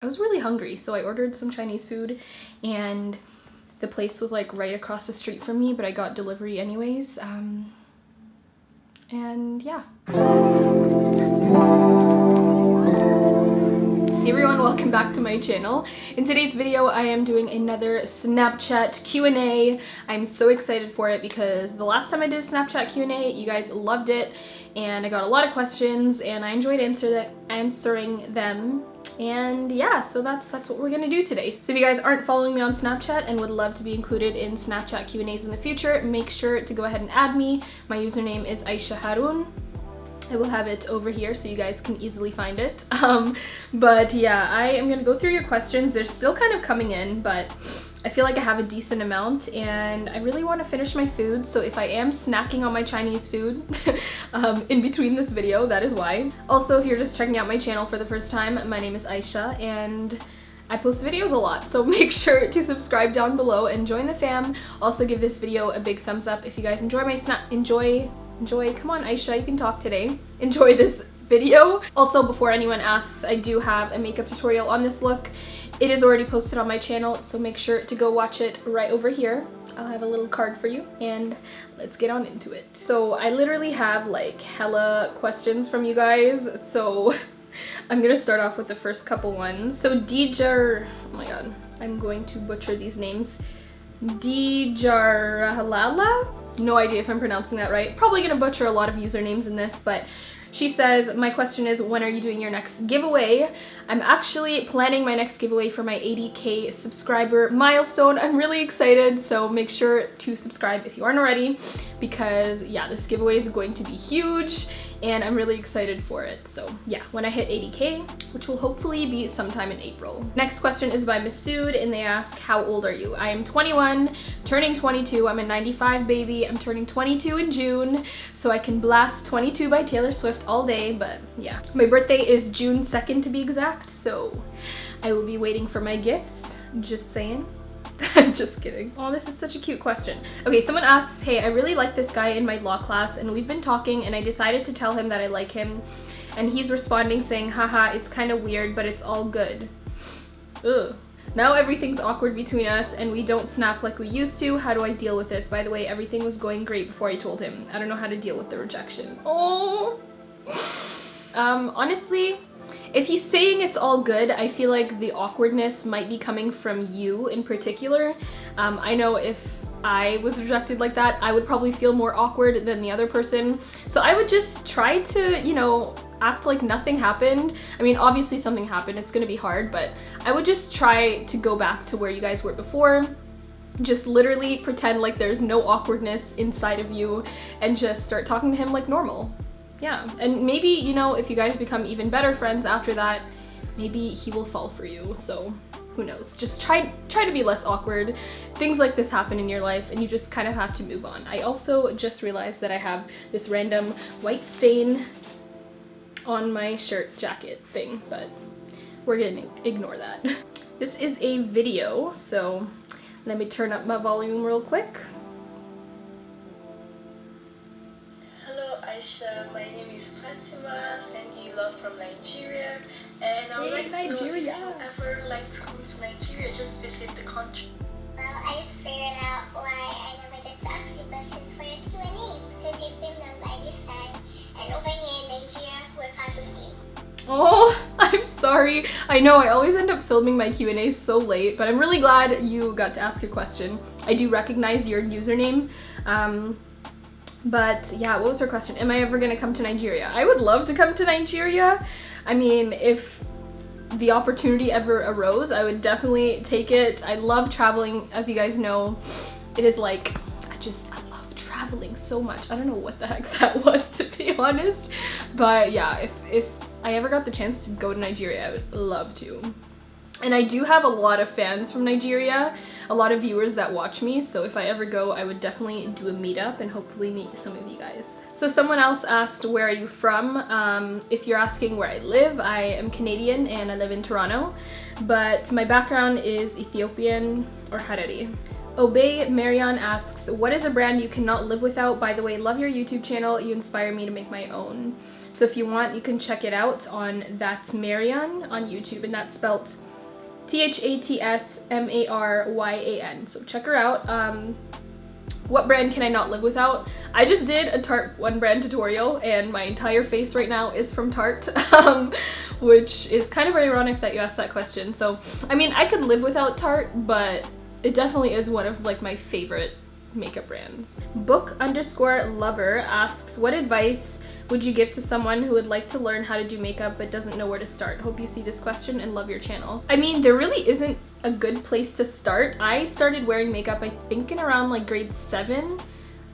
I was really hungry, so I ordered some Chinese food, and the place was like right across the street from me, but I got delivery anyways. And yeah. Hey everyone, welcome back to my channel. In today's video, I am doing another Snapchat Q&A. I'm so excited for it because the last time I did a Snapchat Q&A, you guys loved it, and I got a lot of questions, and I enjoyed answering them. And yeah, so that's what we're gonna do today. So if you guys aren't following me on Snapchat and would love to be included in Snapchat Q&As in the future, make sure to go ahead and add me. My username is Aysha Harun. I will have it over here so you guys can easily find it. But yeah, I am gonna go through your questions. They're still kind of coming in, but I feel like I have a decent amount and I really want to finish my food. So if I am snacking on my Chinese food in between this video, that is why. Also, if you're just checking out my channel for the first time, my name is Aysha and I post videos a lot, so make sure to subscribe down below and join the fam. Also give this video a big thumbs up if you guys enjoy my come on Aysha, you can talk today. Enjoy this video. Also, before anyone asks, I do have a makeup tutorial on this look. It is already posted on my channel, so make sure to go watch it right over here. I'll have a little card for you, and let's get on into it. So I literally have like hella questions from you guys, so I'm gonna start off with the first couple ones. So oh my god, I'm going to butcher these names. Dijarhalala? No idea if I'm pronouncing that right. Probably gonna butcher a lot of usernames in this, but she says, my question is, when are you doing your next giveaway? I'm actually planning my next giveaway for my 80K subscriber milestone. I'm really excited, so make sure to subscribe if you aren't already, because yeah, this giveaway is going to be huge and I'm really excited for it. So yeah, when I hit 80K, which will hopefully be sometime in April. Next question is by Masood and they ask, how old are you? I am 21, turning 22. I'm a 95 baby. I'm turning 22 in June, so I can blast 22 by Taylor Swift all day, but yeah. My birthday is June 2nd to be exact, so I will be waiting for my gifts, just saying. Just kidding. Oh, this is such a cute question. Okay, someone asks, hey, I really like this guy in my law class and we've been talking and I decided to tell him that I like him, and he's responding saying, haha, it's kind of weird, but it's all good. Ugh. Now everything's awkward between us and we don't snap like we used to. How do I deal with this? By the way, everything was going great before I told him. I don't know how to deal with the rejection. Oh. Honestly, if he's saying it's all good, I feel like the awkwardness might be coming from you in particular. I know if I was rejected like that, I would probably feel more awkward than the other person. So I would just try to, you know, act like nothing happened. I mean, obviously something happened, it's gonna be hard, but I would just try to go back to where you guys were before. Just literally pretend like there's no awkwardness inside of you and just start talking to him like normal. Yeah, and maybe, you know, if you guys become even better friends after that, maybe he will fall for you, so who knows. Just try to be less awkward. Things like this happen in your life and you just kind of have to move on. I also just realized that I have this random white stain on my shirt jacket thing, but we're gonna ignore that. This is a video, so let me turn up my volume real quick. Aysha, my name is Fatima, sending you love from Nigeria, and I would like to know if you ever like to come to Nigeria, just visit the country. Well, I just figured out why I never get to ask you questions for your Q&As, because you filmed them by this time, and over here in Nigeria, we're fast asleep. Oh, I'm sorry. I know I always end up filming my Q&As so late, but I'm really glad you got to ask your question. I do recognize your username. But yeah, what was her question? Am I ever gonna come to Nigeria? I would love to come to Nigeria. I mean, if the opportunity ever arose, I would definitely take it. I love traveling, as you guys know. It is like, I love traveling so much. I don't know what the heck that was, to be honest. But yeah, if I ever got the chance to go to Nigeria, I would love to. And I do have a lot of fans from Nigeria, a lot of viewers that watch me, so if I ever go, I would definitely do a meetup and hopefully meet some of you guys. So someone else asked, where are you from? If you're asking where I live, I am Canadian and I live in Toronto, but my background is Ethiopian or Harari. Obey Marion asks, what is a brand you cannot live without? By the way, love your YouTube channel, you inspire me to make my own. So if you want, you can check it out on That's Marion on YouTube, and that's spelt THATSMARYAN. So check her out. What brand can I not live without? I just did a Tarte one brand tutorial and my entire face right now is from Tarte, which is kind of ironic that you asked that question. So, I mean, I could live without Tarte, but it definitely is one of like my favorite makeup brands. Book_lover asks, what advice would you give to someone who would like to learn how to do makeup but doesn't know where to start? Hope you see this question and love your channel. I mean, there really isn't a good place to start. I started wearing makeup, I think in around like grade 7.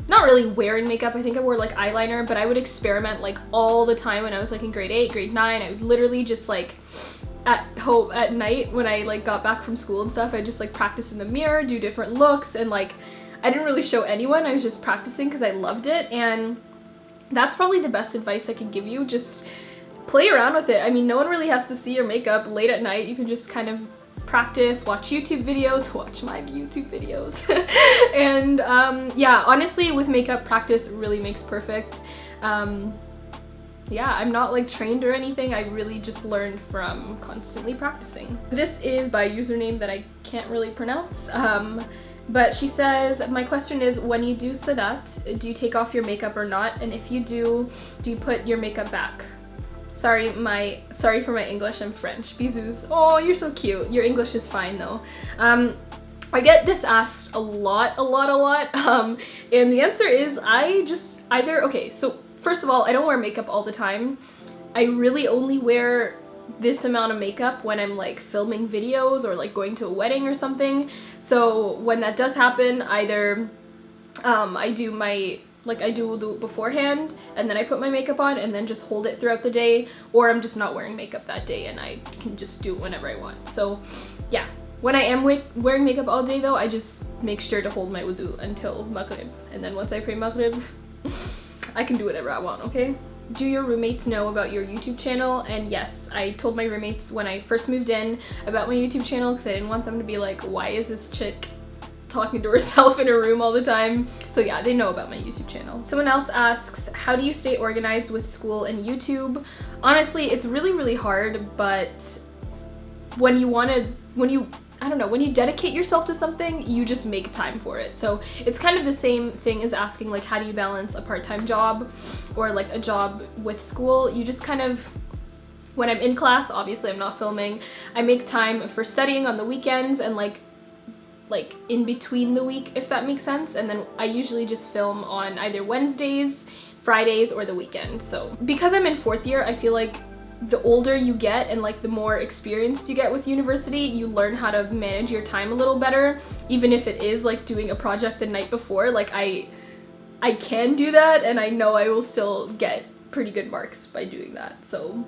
Not really wearing makeup, I think I wore like eyeliner, but I would experiment like all the time when I was like in grade 8, grade 9. I would literally just like at home at night when I like got back from school and stuff, I just like practice in the mirror, do different looks, and like I didn't really show anyone. I was just practicing because I loved it, and that's probably the best advice I can give you. Just play around with it. I mean, no one really has to see your makeup late at night. You can just kind of practice, watch YouTube videos, watch my YouTube videos. And yeah, honestly, with makeup, practice really makes perfect. Yeah, I'm not like trained or anything. I really just learned from constantly practicing. This is by a username that I can't really pronounce. But she says, my question is, when you do sanat, do you take off your makeup or not? And if you do you put your makeup back? Sorry for my English, I'm French. Bisous. Oh, you're so cute. Your English is fine though. I get this asked a lot. And the answer is I just either, okay, so first of all, I don't wear makeup all the time. I really only wear this amount of makeup when I'm like filming videos or like going to a wedding or something. So when that does happen, either I do wudu beforehand and then I put my makeup on and then just hold it throughout the day, or I'm just not wearing makeup that day and I can just do it whenever I want. So yeah, when I am wearing makeup all day though, I just make sure to hold my wudu until Maghrib, and then once I pray Maghrib, I can do whatever I want, okay? Do your roommates know about your YouTube channel? And yes, I told my roommates when I first moved in about my YouTube channel because I didn't want them to be like, why is this chick talking to herself in her room all the time? So yeah, they know about my YouTube channel. Someone else asks, how do you stay organized with school and YouTube? Honestly, it's really hard, but when you dedicate yourself to something, you just make time for it. So it's kind of the same thing as asking like, how do you balance a part-time job or like a job with school? You just kind of, when I'm in class, obviously I'm not filming, I make time for studying on the weekends and like in between the week, if that makes sense. And then I usually just film on either Wednesdays, Fridays, or the weekend. So because I'm in 4th year, I feel like the older you get and like the more experienced you get with university, you learn how to manage your time a little better, even if it is like doing a project the night before. Like I can do that, and I know I will still get pretty good marks by doing that. So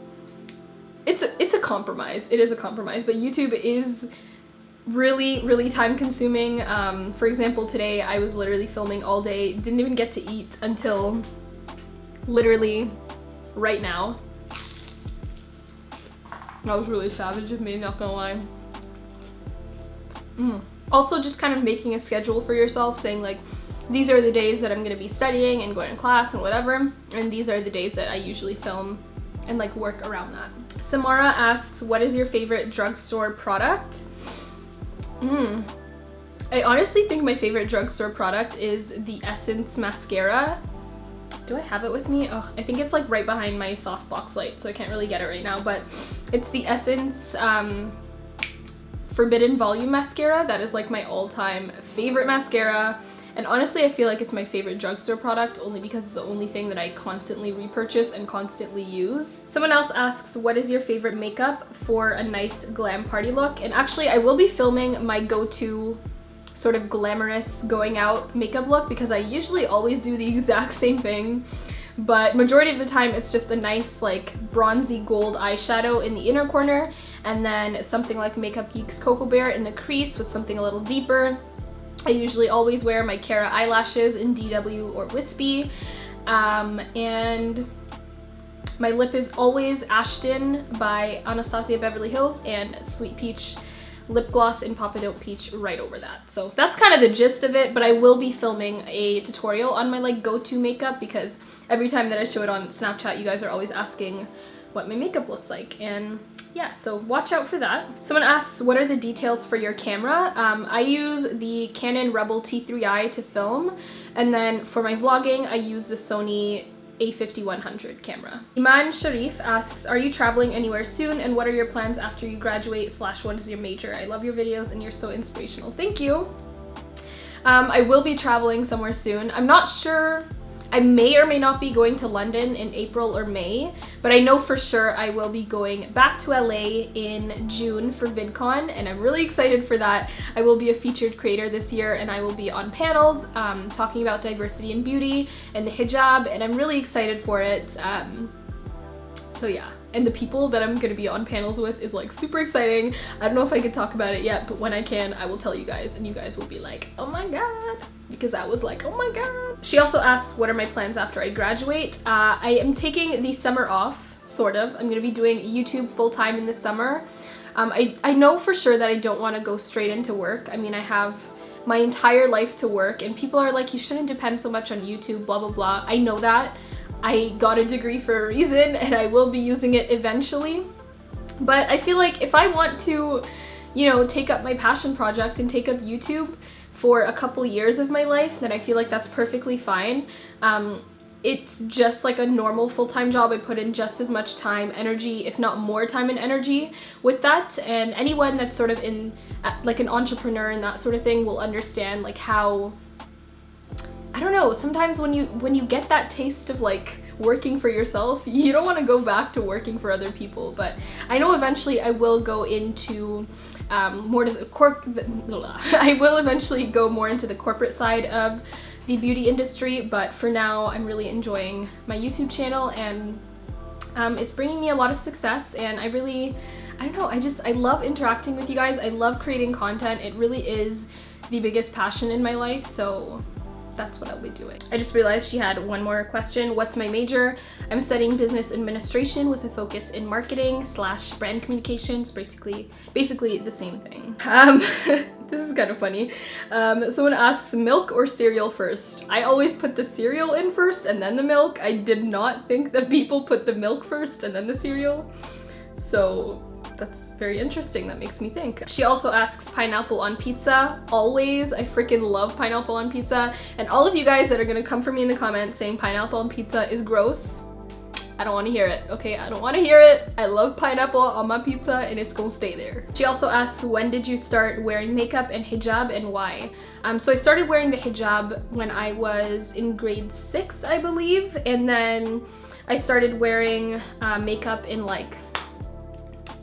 it's a compromise. It is a compromise, but YouTube is really time consuming. For example, today I was literally filming all day, didn't even get to eat until literally right now. That was really savage of me, not gonna lie. Also, just kind of making a schedule for yourself, saying like, these are the days that I'm gonna be studying and going to class and whatever, and these are the days that I usually film and like work around that. Samara asks, what is your favorite drugstore product? I honestly think my favorite drugstore product is the Essence mascara. Do I have it with me? Ugh, I think it's like right behind my softbox light, so I can't really get it right now, but it's the Essence Forbidden Volume Mascara. That is like my all-time favorite mascara, and honestly I feel like it's my favorite drugstore product only because it's the only thing that I constantly repurchase and constantly use. Someone else asks, what is your favorite makeup for a nice glam party look? And actually I will be filming my go-to sort of glamorous going out makeup look because I usually always do the exact same thing, but majority of the time it's just a nice like bronzy gold eyeshadow in the inner corner, and then something like Makeup Geek's Cocoa Bear in the crease with something a little deeper. I usually always wear my Cara eyelashes in DW or Wispy, and my lip is always Ashton by Anastasia Beverly Hills, and Sweet Peach lip gloss in Papa Don't Peach right over that. So that's kind of the gist of it, but I will be filming a tutorial on my like go-to makeup because every time that I show it on Snapchat, you guys are always asking what my makeup looks like. And yeah, so watch out for that. Someone asks, what are the details for your camera? I use the Canon Rebel T3i to film, and then for my vlogging, I use the Sony A5100 camera. Iman Sharif asks, are you traveling anywhere soon, and what are your plans after you graduate / what is your major? I love your videos and you're so inspirational. Thank you. I will be traveling somewhere soon. I'm not sure. I may or may not be going to London in April or May, but I know for sure I will be going back to LA in June for VidCon, and I'm really excited for that. I will be a featured creator this year, and I will be on panels talking about diversity and beauty and the hijab, and I'm really excited for it. So yeah. And the people that I'm gonna be on panels with is like super exciting. I don't know if I could talk about it yet, but when I can, I will tell you guys, and you guys will be like, oh my god, because I was like, oh my god. She also asked, what are my plans after I graduate? I am taking the summer off, sort of. I'm gonna be doing YouTube full-time in the summer. I know for sure that I don't want to go straight into work. I mean, I have my entire life to work, and people are like, you shouldn't depend so much on YouTube, blah blah blah. I know that. I got a degree for a reason, and I will be using it eventually. But I feel like if I want to, you know, take up my passion project and take up YouTube for a couple years of my life, then I feel like that's perfectly fine. It's just like a normal full-time job. I put in just as much time, energy, if not more time and energy with that. And anyone that's sort of in like an entrepreneur and that sort of thing will understand like how, I don't know, sometimes when you get that taste of like working for yourself, you don't want to go back to working for other people. But I know eventually I will go into more to the I will eventually go more into the corporate side of the beauty industry, but for now I'm really enjoying my YouTube channel, and it's bringing me a lot of success, and I don't know, I love interacting with you guys. I love creating content. It really is the biggest passion in my life, so that's what I'll be doing. I just realized she had one more question. What's my major? I'm studying business administration with a focus in marketing / brand communications, basically the same thing. This is kind of funny. Someone asks, milk or cereal first? I always put the cereal in first and then the milk. I did not think that people put the milk first and then the cereal. So that's very interesting. That makes me think. She also asks, pineapple on pizza? Always. I freaking love pineapple on pizza. And all of you guys that are gonna come for me in the comments saying pineapple on pizza is gross, I don't want to hear it, okay? I don't want to hear it. I love pineapple on my pizza, and it's gonna stay there. She also asks, when did you start wearing makeup and hijab, and why? So I started wearing the hijab when I was in grade 6, I believe, and then I started wearing makeup in like,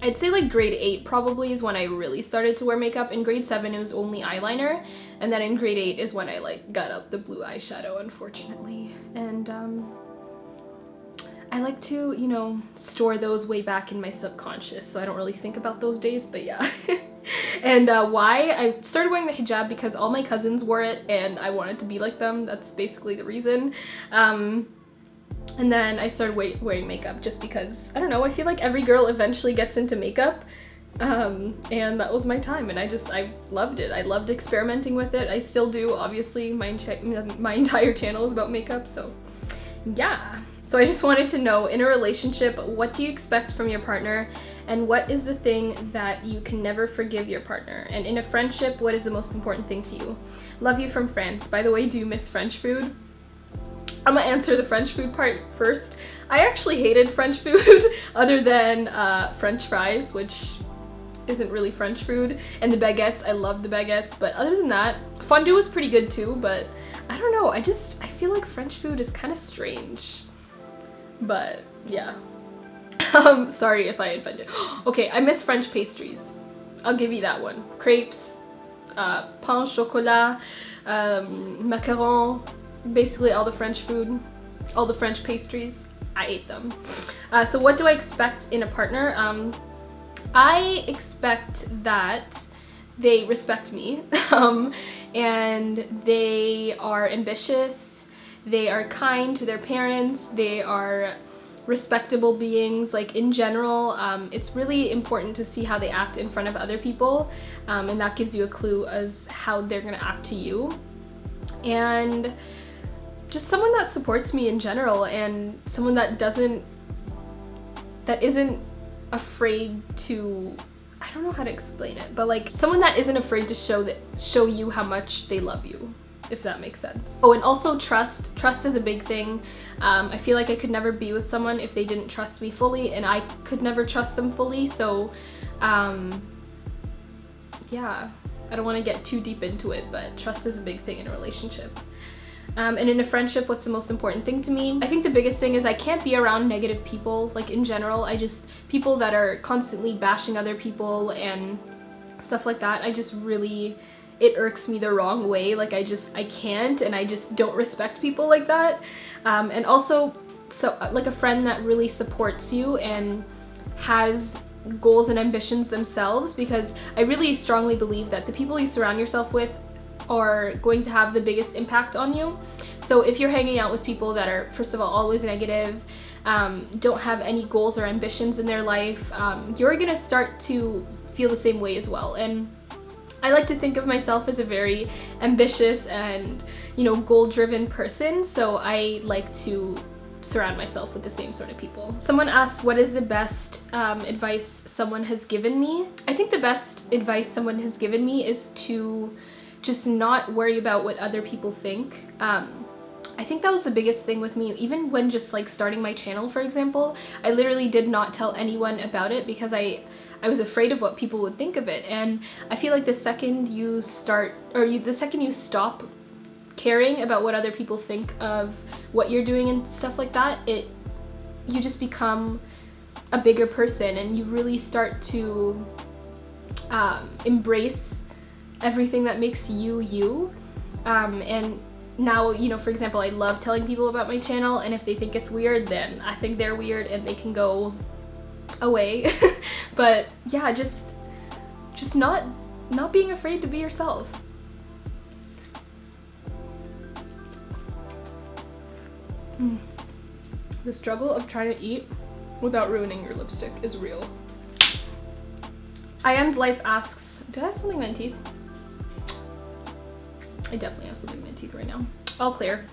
I'd say like grade 8 probably is when I really started to wear makeup. In grade 7 it was only eyeliner, and then in grade 8 is when I like got out the blue eyeshadow, unfortunately. And I like to, you know, store those way back in my subconscious, so I don't really think about those days, but yeah. And why? I started wearing the hijab because all my cousins wore it and I wanted to be like them. That's basically the reason. And then I started wearing makeup just because, I don't know, I feel like every girl eventually gets into makeup. And that was my time, and I loved it. I loved experimenting with it. I still do, obviously. My entire channel is about makeup, so yeah. So I just wanted to know, in a relationship, what do you expect from your partner, and what is the thing that you can never forgive your partner? And in a friendship, what is the most important thing to you? Love you from France. By the way, do you miss French food? I'm gonna answer the French food part first. I actually hated French food other than French fries, which isn't really French food, and the baguettes. I love the baguettes, but other than that, fondue was pretty good too, but I don't know, I feel like French food is kind of strange. But yeah. Sorry if I offended. Okay, I miss French pastries. I'll give you that one. Crepes, pain au chocolat, macaron, basically all the French food, all the French pastries. I ate them. So what do I expect in a partner? I expect that they respect me, and they are ambitious, they are kind to their parents, they are respectable beings, like in general. It's really important to see how they act in front of other people, and that gives you a clue as how they're gonna act to you. And just someone that supports me in general, and someone that doesn't isn't afraid to, I don't know how to explain it, but like someone that isn't afraid to show you how much they love you, if that makes sense. Oh, and also trust. Trust is a big thing. I feel like I could never be with someone if they didn't trust me fully, and I could never trust them fully. So yeah, I don't want to get too deep into it, but trust is a big thing in a relationship. And in a friendship, what's the most important thing to me? I think the biggest thing is I can't be around negative people, like in general. People that are constantly bashing other people and stuff like that, it irks me the wrong way. Like I can't, and I just don't respect people like that. And also, like a friend that really supports you and has goals and ambitions themselves, because I really strongly believe that the people you surround yourself with are going to have the biggest impact on you. So if you're hanging out with people that are, first of all, always negative, don't have any goals or ambitions in their life, you're gonna start to feel the same way as well. And I like to think of myself as a very ambitious and, goal-driven person, so I like to surround myself with the same sort of people. Someone asks, what is the best advice someone has given me? I think the best advice someone has given me is to just not worry about what other people think. I think that was the biggest thing with me, even when just like starting my channel, for example. I literally did not tell anyone about it because I was afraid of what people would think of it. And I feel like the second you stop caring about what other people think of what you're doing and stuff like that, you just become a bigger person, and you really start to embrace everything that makes you you. And now, for example, I love telling people about my channel, and if they think it's weird, then I think they're weird and they can go away. But yeah, just not being afraid to be yourself. The struggle of trying to eat without ruining your lipstick is real. Ian's Life asks, do I have something in my teeth? I definitely have something in my teeth right now. All clear.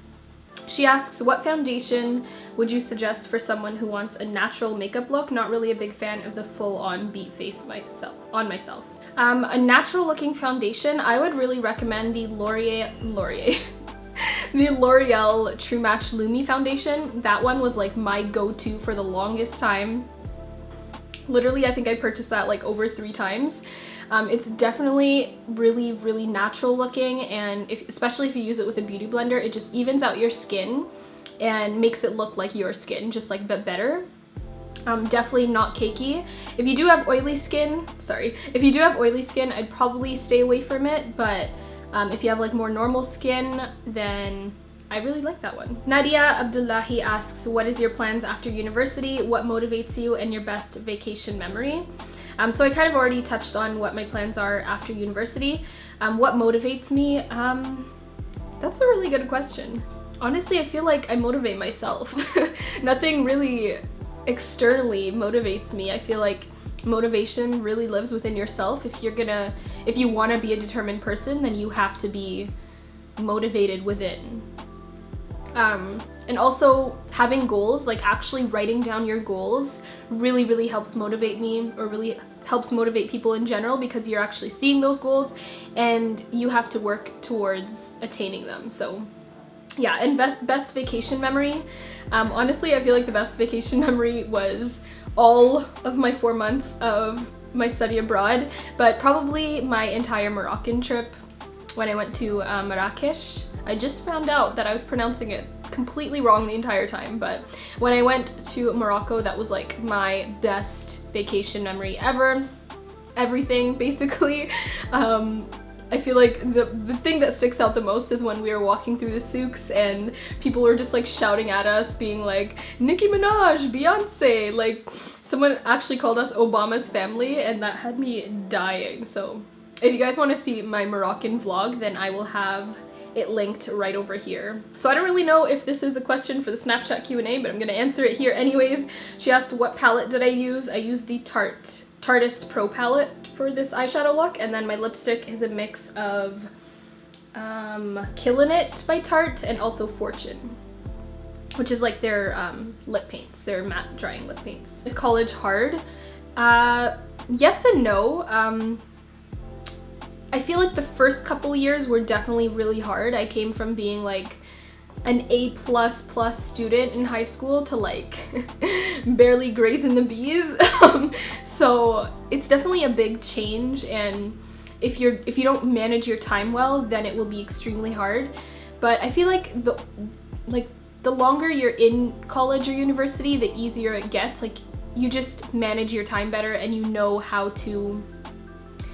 She asks, what foundation would you suggest for someone who wants a natural makeup look? Not really a big fan of the full-on beat face myself. A natural looking foundation, I would really recommend the the L'Oreal True Match Lumi foundation. That one was like my go-to for the longest time. Literally, I think I purchased that like over 3 times. It's definitely really, really natural looking, and especially if you use it with a beauty blender, it just evens out your skin and makes it look like your skin, just like but better. Definitely not cakey. If you do have oily skin, I'd probably stay away from it, but if you have like more normal skin, then I really like that one. Nadia Abdullahi asks, what is your plans after university? What motivates you, and your best vacation memory? So I kind of already touched on what my plans are after university. What motivates me? That's a really good question. Honestly, I feel like I motivate myself. Nothing really externally motivates me. I feel like motivation really lives within yourself. If you want to be a determined person, then you have to be motivated within. And also having goals, like actually writing down your goals, really, really helps motivate me, or really helps motivate people in general, because you're actually seeing those goals and you have to work towards attaining them. So yeah, and best vacation memory. Honestly, I feel like the best vacation memory was all of my 4 months of my study abroad, but probably my entire Moroccan trip when I went to Marrakesh. I just found out that I was pronouncing it completely wrong the entire time, but when I went to Morocco, that was like my best vacation memory ever. Everything, basically. I feel like the thing that sticks out the most is when we were walking through the souks and people were just like shouting at us, being like, Nicki Minaj, Beyonce, like someone actually called us Obama's family, and that had me dying. So if you guys want to see my Moroccan vlog, then I will have it linked right over here. So I don't really know if this is a question for the Snapchat Q&A, but I'm gonna answer it here anyways. She asked, what palette did I use? I used the Tartist Pro palette for this eyeshadow look, and then my lipstick is a mix of Killin' It by Tarte and also Fortune. which is like their lip paints, their matte drying lip paints. Is college hard? Yes and no. I feel like the first couple years were definitely really hard. I came from being like an A++ student in high school to like barely grazing the B's. So it's definitely a big change, and if you don't manage your time well, then it will be extremely hard. But I feel like the longer you're in college or university, the easier it gets. Like, you just manage your time better, and you know how to,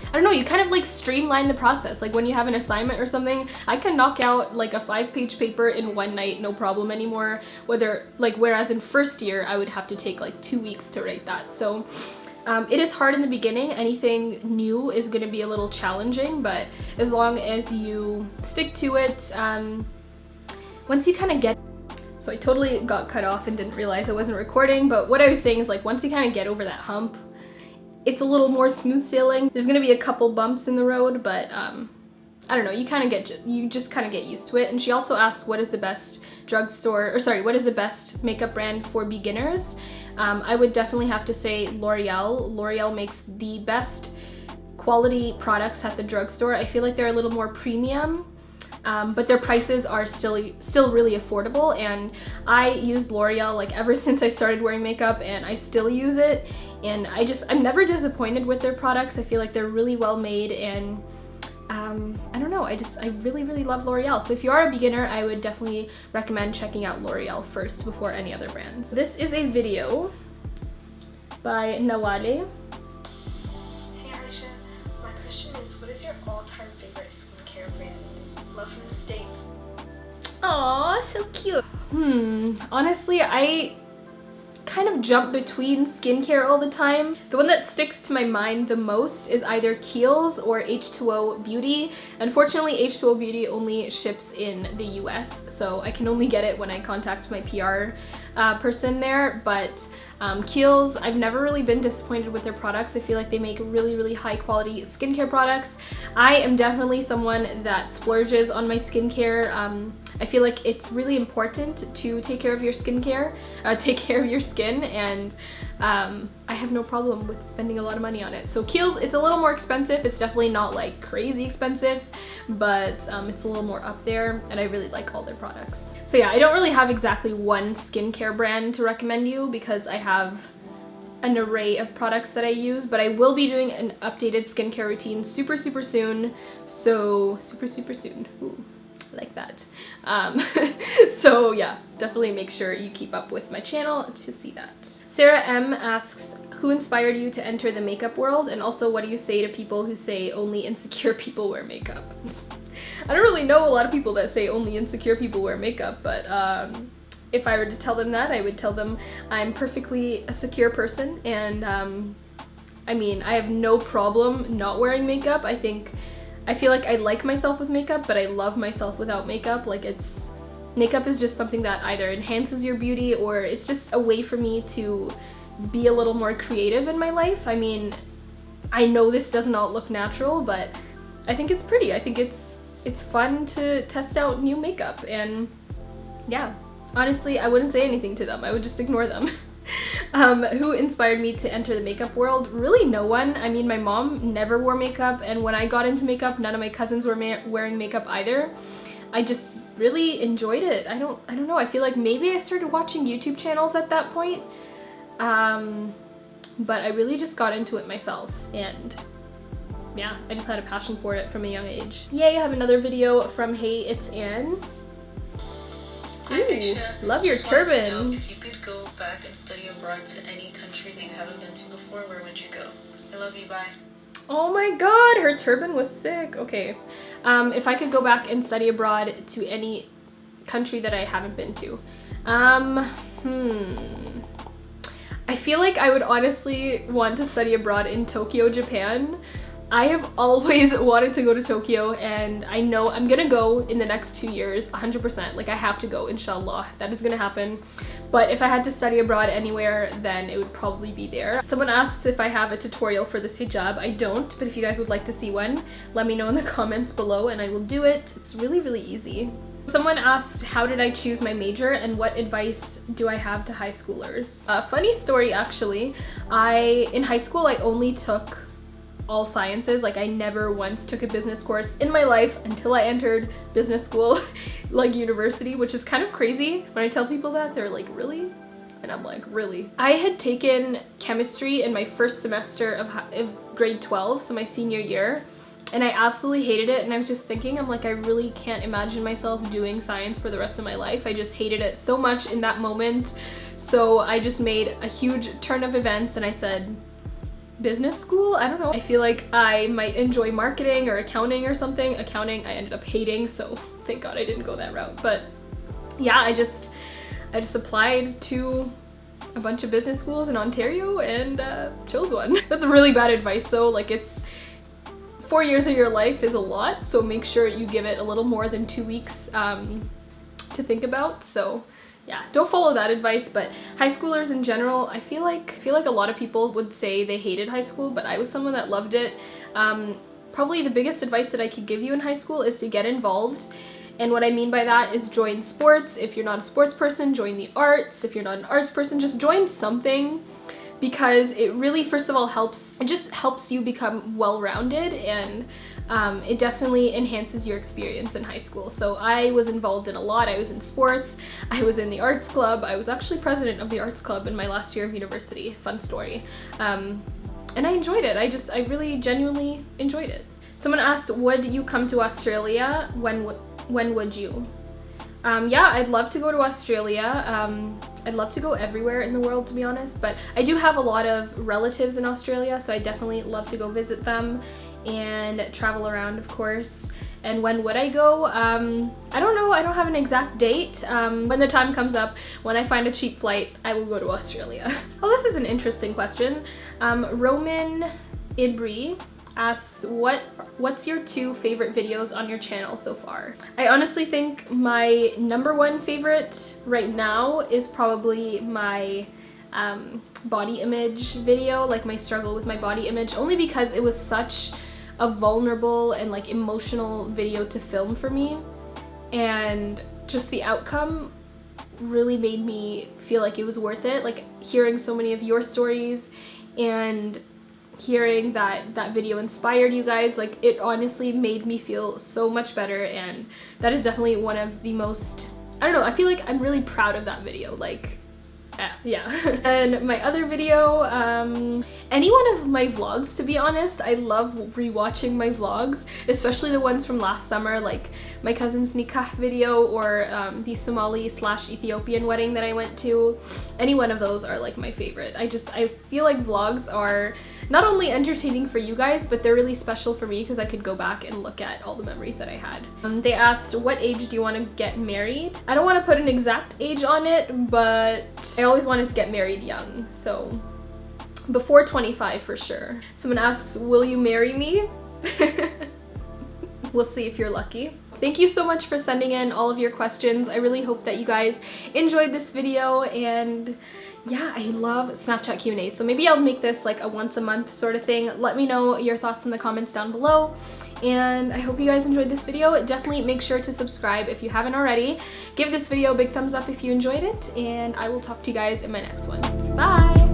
I don't know, you kind of like streamline the process. Like when you have an assignment or something, I can knock out like a 5-page paper in one night, no problem anymore. Whereas in first year, I would have to take like 2 weeks to write that. So it is hard in the beginning. Anything new is going to be a little challenging, but as long as you stick to it, once you kind of get, so I totally got cut off and didn't realize I wasn't recording, but what I was saying is like once you kind of get over that hump, it's a little more smooth sailing. There's gonna be a couple bumps in the road, but I don't know, you just kind of get used to it. And she also asked, what is the best what is the best makeup brand for beginners? I would definitely have to say L'Oreal. L'Oreal makes the best quality products at the drugstore. I feel like they're a little more premium, but their prices are still really affordable, and I used L'Oreal like ever since I started wearing makeup, and I still use it, and I'm never disappointed with their products. I feel like they're really well made, and I don't know, I really, really love L'Oreal. So if you are a beginner, I would definitely recommend checking out L'Oreal first before any other brands. This is a video by Nawale. Hey Aisha, my question is, what is your all-time favorite skincare brand? Love from the States. Aw, so cute. Honestly, I kind of jump between skincare all the time. The one that sticks to my mind the most is either Kiehl's or H2O Beauty. Unfortunately, H2O Beauty only ships in the US, so I can only get it when I contact my PR person there. But Kiehl's, I've never really been disappointed with their products. I feel like they make really, really high quality skincare products. I am definitely someone that splurges on my skincare. I feel like it's really important to take care of your skincare, and I have no problem with spending a lot of money on it. So Kiehl's, it's a little more expensive. It's definitely not like crazy expensive, but it's a little more up there, and I really like all their products. So yeah, I don't really have exactly one skincare brand to recommend you because I have an array of products that I use, but I will be doing an updated skincare routine super soon. So super soon. Ooh, I like that. So yeah, definitely make sure you keep up with my channel to see that. Sarah M asks, who inspired you to enter the makeup world, and also what do you say to people who say only insecure people wear makeup? I don't really know a lot of people that say only insecure people wear makeup, but if I were to tell them that, I would tell them I'm perfectly a secure person, and I mean, I have no problem not wearing makeup. I feel like I like myself with makeup, but I love myself without makeup. Like, makeup is just something that either enhances your beauty, or it's just a way for me to be a little more creative in my life. I mean, I know this does not look natural, but I think it's pretty. I think it's fun to test out new makeup, and yeah, honestly, I wouldn't say anything to them. I would just ignore them. Who inspired me to enter the makeup world? Really no one. I mean, my mom never wore makeup, and when I got into makeup, none of my cousins were wearing makeup either. I just really enjoyed it. I don't know. I feel like maybe I started watching YouTube channels at that point, but I really just got into it myself, and yeah, I just had a passion for it from a young age. Yay, I have another video from Hey, It's Anne. Hi, Aysha. Love your turban. To know if you could go back and study abroad to any country that you haven't been to before, where would you go? I love you, bye. Oh my god, her turban was sick. Okay. If I could go back and study abroad to any country that I haven't been to. I feel like I would honestly want to study abroad in Tokyo, Japan. I have always wanted to go to Tokyo, and I know I'm gonna go in the next 2 years, 100%. Like, I have to go, inshallah. That is gonna happen. But if I had to study abroad anywhere, then it would probably be there. Someone asks if I have a tutorial for this hijab. I don't, but if you guys would like to see one, let me know in the comments below and I will do it. It's really, really easy. Someone asked, how did I choose my major and what advice do I have to high schoolers? Funny story actually. In high school I only took all sciences. Like I never once took a business course in my life until I entered business school, like university, which is kind of crazy. When I tell people that, they're like, really? And I'm like, really? I had taken chemistry in my first semester of grade 12, so my senior year, and I absolutely hated it. And I was just thinking, I'm like, I really can't imagine myself doing science for the rest of my life. I just hated it so much in that moment. So I just made a huge turn of events and I said, business school? I don't know. I feel like I might enjoy marketing or accounting or something. Accounting I ended up hating, so thank God I didn't go that route. But yeah, I just applied to a bunch of business schools in Ontario and chose one. That's really bad advice though. Like, it's 4 years of your life is a lot, so make sure you give it a little more than 2 weeks to think about. So yeah, don't follow that advice. But high schoolers in general, I feel like a lot of people would say they hated high school, but I was someone that loved it. Probably the biggest advice that I could give you in high school is to get involved. And what I mean by that is join sports. If you're not a sports person, join the arts. If you're not an arts person, just join something, because it really, first of all, helps you become well-rounded, and it definitely enhances your experience in high school. So I was involved in a lot. I was in sports, I was in the arts club, I was actually president of the arts club in my last year of university. Fun story. And I enjoyed it. I really genuinely enjoyed it. Someone asked, would you come to Australia? When would you? Yeah, I'd love to go to Australia. I'd love to go everywhere in the world, to be honest, but I do have a lot of relatives in Australia, so I definitely love to go visit them and travel around, of course. And when would I go? I don't know. I don't have an exact date. When the time comes up, when I find a cheap flight, I will go to Australia. Oh, this is an interesting question. Roman Ibri asks, what's your 2 favorite videos on your channel so far? I honestly think my #1 favorite right now is probably my body image video, like my struggle with my body image, only because it was such a vulnerable and like emotional video to film for me, and just the outcome really made me feel like it was worth it. Like, hearing so many of your stories and hearing that video inspired you guys, like, it honestly made me feel so much better, and that is definitely one of the most, I don't know, I feel like I'm really proud of that video. Like, yeah. And my other video, any one of my vlogs, to be honest. I love rewatching my vlogs, especially the ones from last summer, like my cousin's nikah video, or the Somali/Ethiopian wedding that I went to. Any one of those are like my favorite. I feel like vlogs are not only entertaining for you guys, but they're really special for me because I could go back and look at all the memories that I had. They asked, what age do you want to get married? I don't want to put an exact age on it, but I always wanted to get married young, so before 25 for sure. Someone asks, will you marry me? We'll see if you're lucky. Thank you so much for sending in all of your questions. I really hope that you guys enjoyed this video, and yeah, I love Snapchat Q&A, so maybe I'll make this like a once a month sort of thing. Let me know your thoughts in the comments down below, and I hope you guys enjoyed this video. Definitely make sure to subscribe if you haven't already. Give this video a big thumbs up if you enjoyed it, and I will talk to you guys in my next one. Bye!